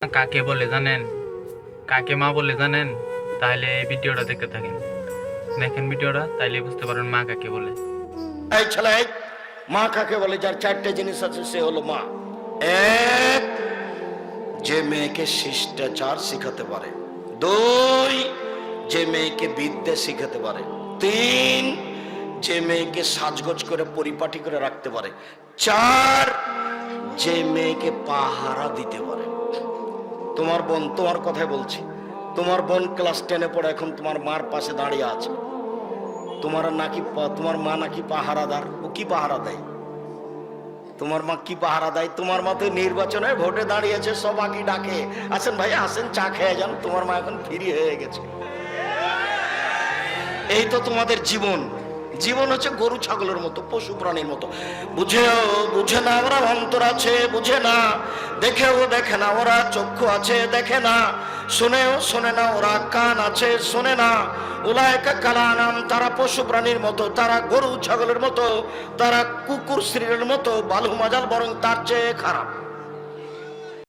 কাকে বলে জানেন? কাকে মা বলে জানেন? তাহলে এই ভিডিওটা দেখতে থাকেন, দেখেন ভিডিওটা, তাইলে বুঝতে পারবেন মা কাকে বলে। এই ছেলে, মা কাকে বলে? যার চারটে জিনিস আছে সে হলো মা। এক, যে মেয়েকে শিষ্টাচার শিখাতে পারে। দুই, যে মেয়েকে বিদ্যা শিখাতে পারে। তিন, যে মেয়েকে সাজগোজ করে পরিপাটি করে রাখতে পারে। চার, যে মেয়েকে পাহারা দিতে পারে। তোমার বোন, তোমার কথাই বলছি, তোমার বোন ক্লাস 10-এ পড়ে, এখন তোমার মার পাশে দাঁড়িয়ে আছে। তোমার মা নাকি পাহারাদার। ও কি পাহারা দেয়? তোমার মা কি পাহারা দেয়? তোমার মা তো নির্বাচনে ভোটে দাঁড়িয়েছে, সব আগে ডাকে, আসেন ভাই আসেন, চা খেয়ে যান। তোমার মা এখন ফ্রি হয়ে গেছে। এই তো তোমাদের জীবন। জীবন হচ্ছে গরু ছাগলের মতো, পশু প্রাণীর মতো। বুঝে না ওরা, অন্তর আছে বুঝে না, দেখেও দেখে না ওরা, চক্ষু আছে দেখে না, শুনেও শোনে না ওরা, কান আছে শোনে না। উলায়েকা কালানাম, তারা পশু প্রাণীর মতো, তারা গরু ছাগলের মতো, তারা কুকুর শ্রীরের মতো, বালু মাজাল বরং তার চেয়ে খারাপ।